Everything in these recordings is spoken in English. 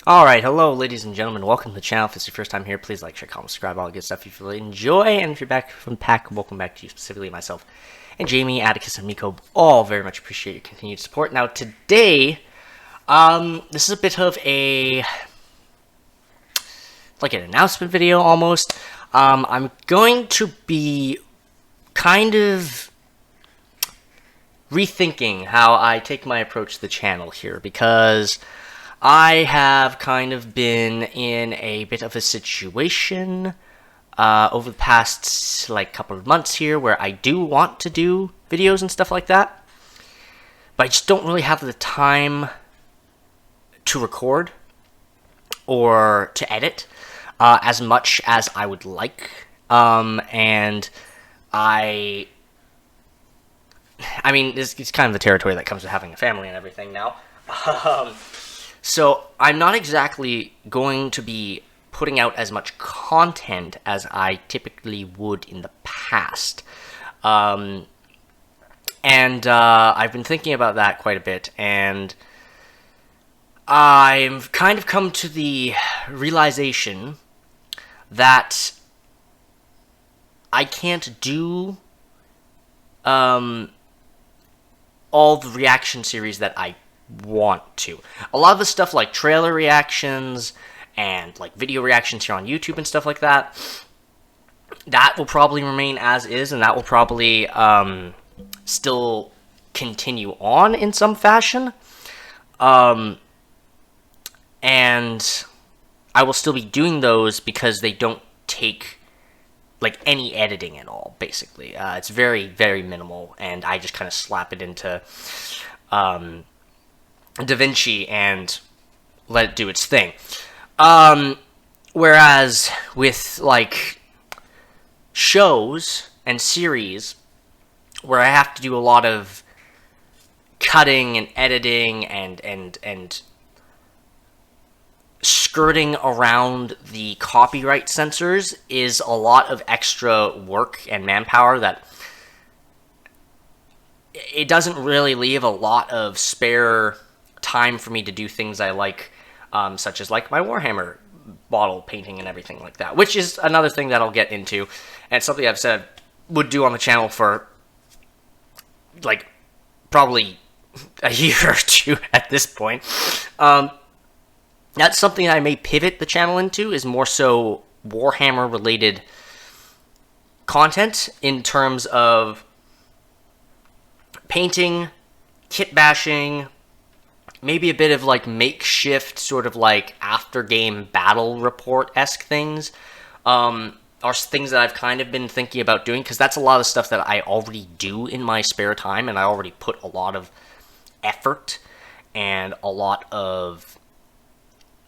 Alright, hello ladies and gentlemen, welcome to the channel. If it's your first time here, please like, share, comment, subscribe, all the good stuff if you really enjoy. And if you're back from the pack, welcome back to you, specifically myself and Jamie, Atticus, and Miko. All very much appreciate your continued support. Now today, this is a bit of a, like an announcement video almost. I'm going to be kind of rethinking how I take my approach to the channel here, because I have kind of been in a bit of a situation over the past couple of months here where I do want to do videos and stuff like that, but I just don't really have the time to record or to edit as much as I would like. And I mean, it's kind of the territory that comes with having a family and everything now. So I'm not exactly going to be putting out as much content as I typically would in the past. And I've been thinking about that quite a bit, and I've kind of come to the realization that I can't do all the reaction series that I want to. A lot of the stuff like trailer reactions and like video reactions here on YouTube and stuff like that, that will probably remain as is, and that will probably still continue on in some fashion. And I will still be doing those because they don't take like any editing at all, basically. It's very, very minimal, and I just kind of slap it into DaVinci and let it do its thing. Whereas with like shows and series where I have to do a lot of cutting and editing and skirting around the copyright censors is a lot of extra work and manpower that it doesn't really leave a lot of spare time for me to do things I like, such as like my Warhammer bottle painting and everything like that, which is another thing that I'll get into, and something I've said would do on the channel for like probably a year or two at this point. That's something I may pivot the channel into, is more so Warhammer related content in terms of painting, kit bashing, maybe a bit of like makeshift sort of like after game battle report-esque things, are things that I've kind of been thinking about doing, because that's a lot of stuff that I already do in my spare time, and I already put a lot of effort and a lot of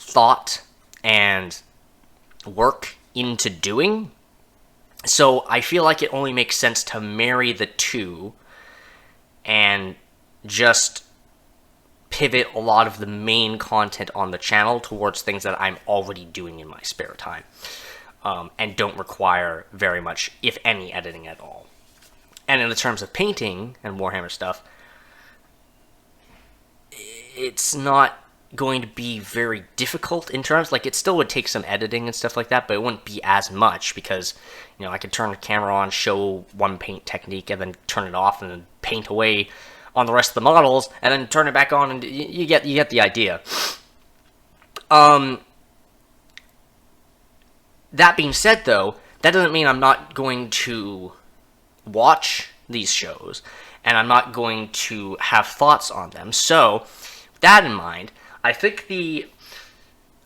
thought and work into doing. So I feel like it only makes sense to marry the two and just pivot a lot of the main content on the channel towards things that I'm already doing in my spare time, and don't require very much, if any, editing at all. And in the terms of painting and Warhammer stuff, it's not going to be very difficult in terms, like, it still would take some editing and stuff like that, but it wouldn't be as much, because, you know, I could turn the camera on, show one paint technique, and then turn it off, and then paint away on the rest of the models, and then turn it back on, and you get the idea. That being said, though, that doesn't mean I'm not going to watch these shows, and I'm not going to have thoughts on them. So, with that in mind, I think the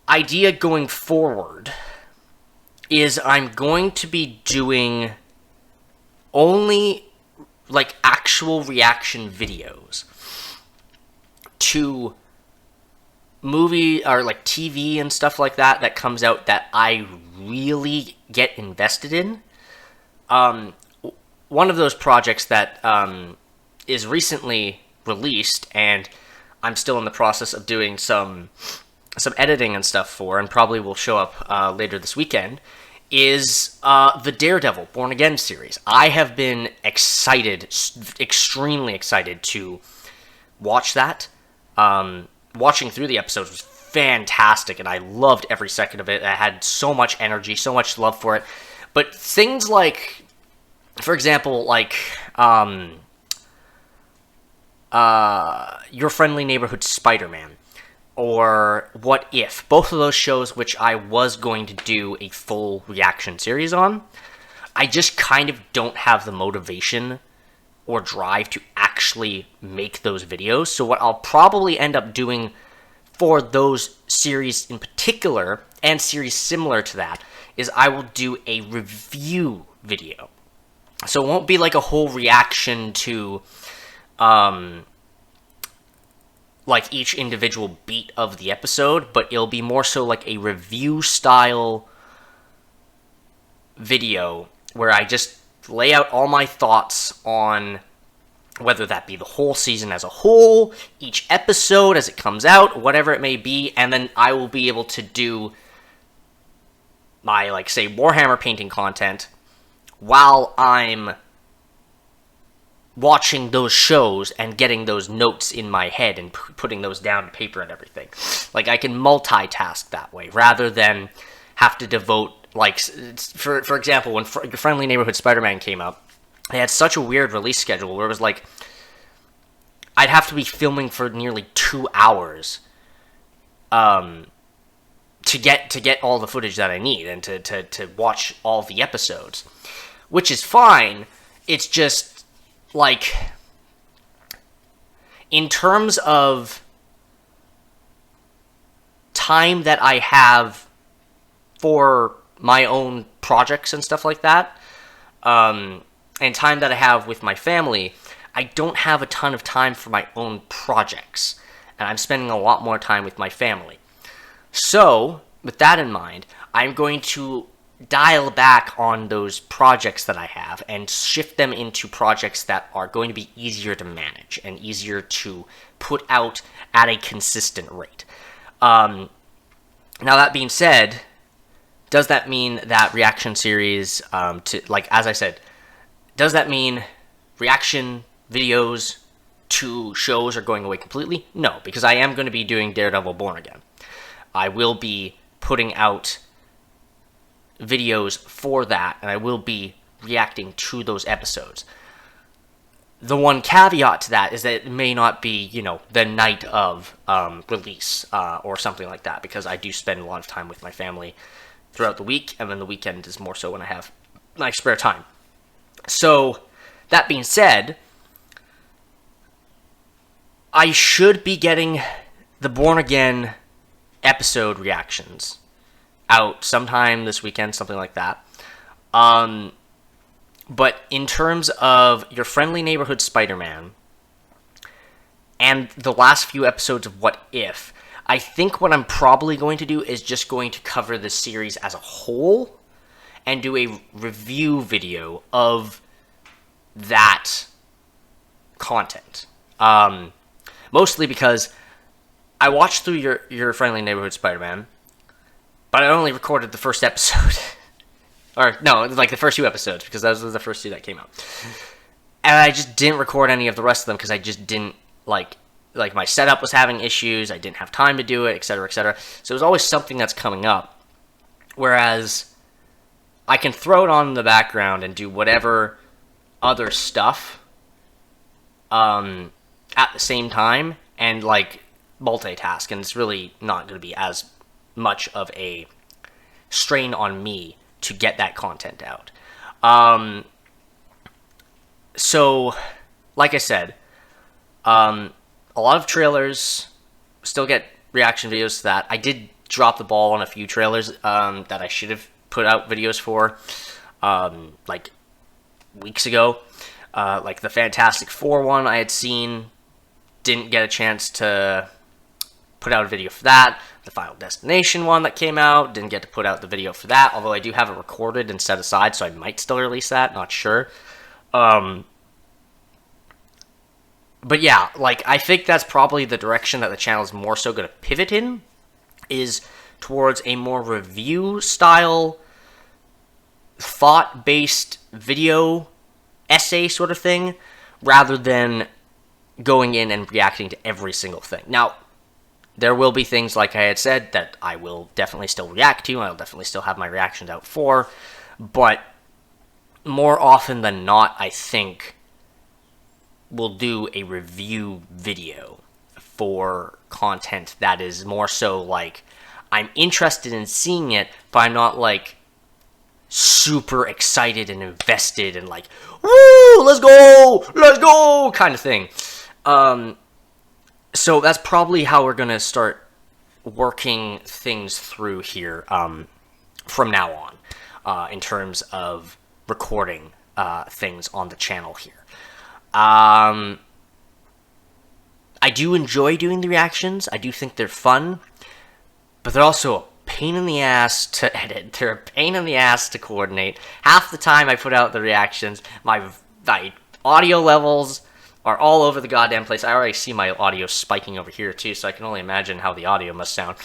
idea going forward is I'm going to be doing only like actual reaction videos to movie or like TV and stuff like that that comes out that I really get invested in. One of those projects that is recently released, and I'm still in the process of doing some editing and stuff for, and probably will show up later this weekend, is the Daredevil Born Again series. I have been excited, extremely excited to watch that. Watching through the episodes was fantastic, and I loved every second of it. I had so much energy, so much love for it. But things like, for example, like Your Friendly Neighborhood Spider-Man, or What If, both of those shows which I was going to do a full reaction series on, I just kind of don't have the motivation or drive to actually make those videos. So what I'll probably end up doing for those series in particular, and series similar to that, is I will do a review video. So it won't be like a whole reaction to like each individual beat of the episode, but it'll be more so like a review style video where I just lay out all my thoughts on whether that be the whole season as a whole, each episode as it comes out, whatever it may be, and then I will be able to do my, like, say, Warhammer painting content while I'm watching those shows and getting those notes in my head and putting those down on paper and everything. Like, I can multitask that way, rather than have to devote, like, for example, when Your Friendly Neighborhood Spider-Man came out, they had such a weird release schedule where it was like, I'd have to be filming for nearly 2 hours to get all the footage that I need and to watch all the episodes, which is fine. It's just, like, in terms of time that I have for my own projects and stuff like that, and time that I have with my family, I don't have a ton of time for my own projects, and I'm spending a lot more time with my family. So, with that in mind, I'm going to dial back on those projects that I have and shift them into projects that are going to be easier to manage and easier to put out at a consistent rate. Now, that being said, does that mean that reaction series, as I said, does that mean reaction videos to shows are going away completely? No, because I am going to be doing Daredevil Born Again. I will be putting out videos for that, and I will be reacting to those episodes. The one caveat to that is that it may not be, the night of release or something like that, because I do spend a lot of time with my family throughout the week, and then the weekend is more so when I have my spare time. So, that being said, I should be getting the Born Again episode reactions out sometime this weekend, something like that. But in terms of Your Friendly Neighborhood Spider-Man and the last few episodes of What If, I think what I'm probably going to do is just going to cover the series as a whole and do a review video of that content. Mostly because I watched through Your Friendly Neighborhood Spider-Man, but I only recorded the first episode. Or, no, like the first 2 episodes, because those were the first 2 that came out. And I just didn't record any of the rest of them, because I just didn't, like my setup was having issues, I didn't have time to do it, etc., etc. So there's always something that's coming up. Whereas, I can throw it on in the background and do whatever other stuff at the same time, and, like, multitask, and it's really not going to be as much of a strain on me to get that content out. So, like I said, a lot of trailers, still get reaction videos to that. I did drop the ball on a few trailers that I should have put out videos for, like, weeks ago. Like the Fantastic Four one I had seen, didn't get a chance to put out a video for that. The Final Destination one that came out, didn't get to put out the video for that, although I do have it recorded and set aside, so I might still release that, not sure. But yeah, like, I think that's probably the direction that the channel is more so going to pivot in, is towards a more review-style, thought-based video essay sort of thing, rather than going in and reacting to every single thing. Now, there will be things, like I had said, that I will definitely still react to. I'll definitely still have my reactions out for. But more often than not, I think we'll do a review video for content that is more so like, I'm interested in seeing it, but I'm not like super excited and invested and like, woo, let's go kind of thing. So that's probably how we're gonna start working things through here from now on, in terms of recording things on the channel here. I do enjoy doing the reactions. I do think they're fun, but they're also a pain in the ass to edit. They're a pain in the ass to coordinate. Half the time I put out the reactions, my audio levels are all over the goddamn place. I already see my audio spiking over here too, so I can only imagine how the audio must sound.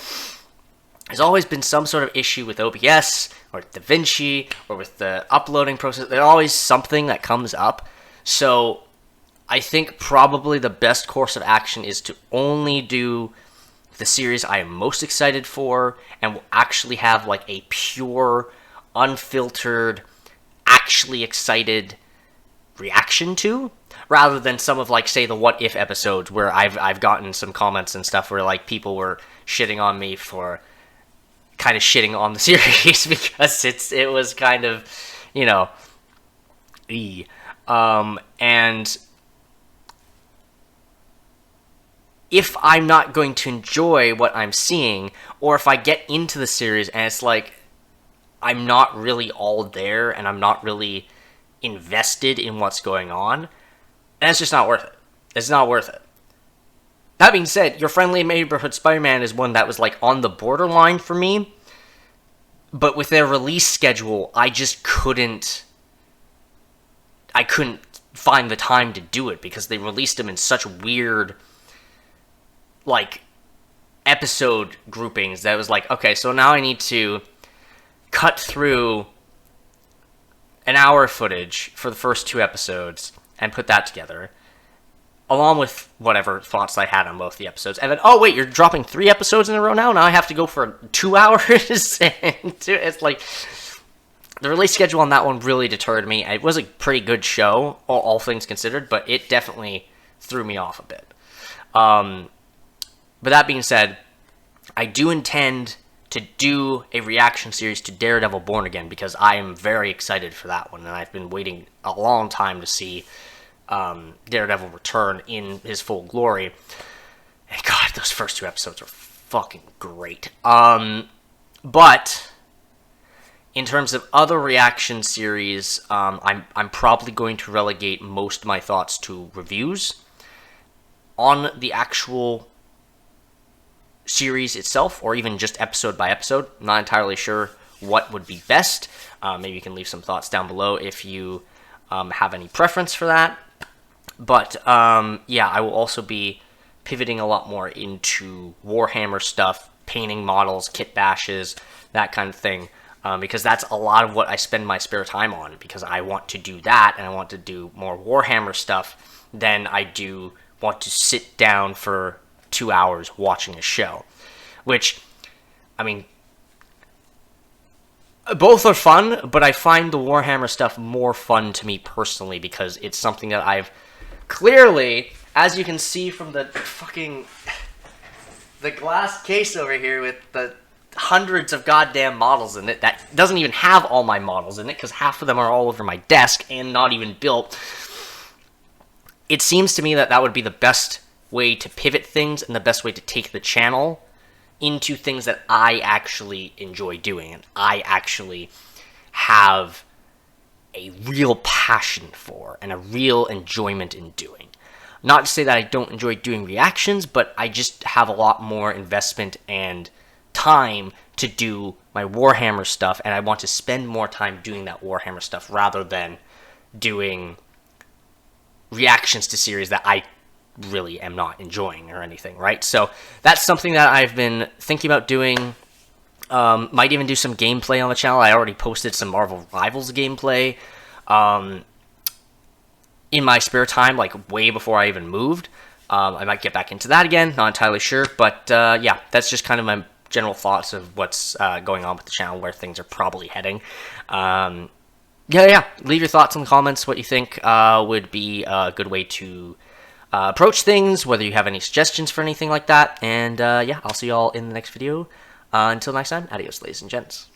There's always been some sort of issue with OBS or DaVinci or with the uploading process. There's always something that comes up. So I think probably the best course of action is to only do the series I am most excited for, and will actually have like a pure, unfiltered, actually excited reaction to, rather than some of, like, say, the what if episodes where I've gotten some comments and stuff where like people were shitting on me for kind of shitting on the series because it was kind of, you know, and if I'm not going to enjoy what I'm seeing, or if I get into the series and it's like I'm not really all there and I'm not really invested in what's going on, that's just not worth it. It's not worth it. That being said, Your Friendly Neighborhood Spider-Man is one that was like on the borderline for me, but with their release schedule, I couldn't find the time to do it because they released them in such weird, like, episode groupings that was like, okay, so now I need to cut through an hour of footage for the first 2 episodes and put that together, along with whatever thoughts I had on both the episodes. And then, oh wait, you're dropping 3 episodes in a row now? Now I have to go for 2 hours? And it's like, the release schedule on that one really deterred me. It was a pretty good show, all things considered, but it definitely threw me off a bit. But that being said, I do intend to do a reaction series to Daredevil Born Again because I am very excited for that one, and I've been waiting a long time to see Daredevil return in his full glory. And God, those first 2 episodes are fucking great. But in terms of other reaction series, I'm probably going to relegate most of my thoughts to reviews on the actual series itself, or even just episode by episode. I'm not entirely sure what would be best. Maybe you can leave some thoughts down below if you have any preference for that. But yeah, I will also be pivoting a lot more into Warhammer stuff, painting models, kit bashes, that kind of thing, because that's a lot of what I spend my spare time on, because I want to do that, and I want to do more Warhammer stuff than I do want to sit down for 2 hours watching a show. Which, I mean, both are fun, but I find the Warhammer stuff more fun to me personally because it's something that I've clearly, as you can see from the glass case over here with the hundreds of goddamn models in it, that doesn't even have all my models in it because half of them are all over my desk and not even built. It seems to me that that would be the best way to pivot things and the best way to take the channel into things that I actually enjoy doing and I actually have a real passion for and a real enjoyment in doing. Not to say that I don't enjoy doing reactions, but I just have a lot more investment and time to do my Warhammer stuff, and I want to spend more time doing that Warhammer stuff rather than doing reactions to series that I really am not enjoying or anything, right? So that's something that I've been thinking about doing. Might even do some gameplay on the channel. I already posted some Marvel Rivals gameplay in my spare time, like way before I even moved. I might get back into that again, not entirely sure, but yeah, that's just kind of my general thoughts of what's going on with the channel, where things are probably heading. Yeah, leave your thoughts in the comments, what you think would be a good way to approach things, whether you have any suggestions for anything like that, and yeah, I'll see you all in the next video. Until next time, adios, ladies and gents.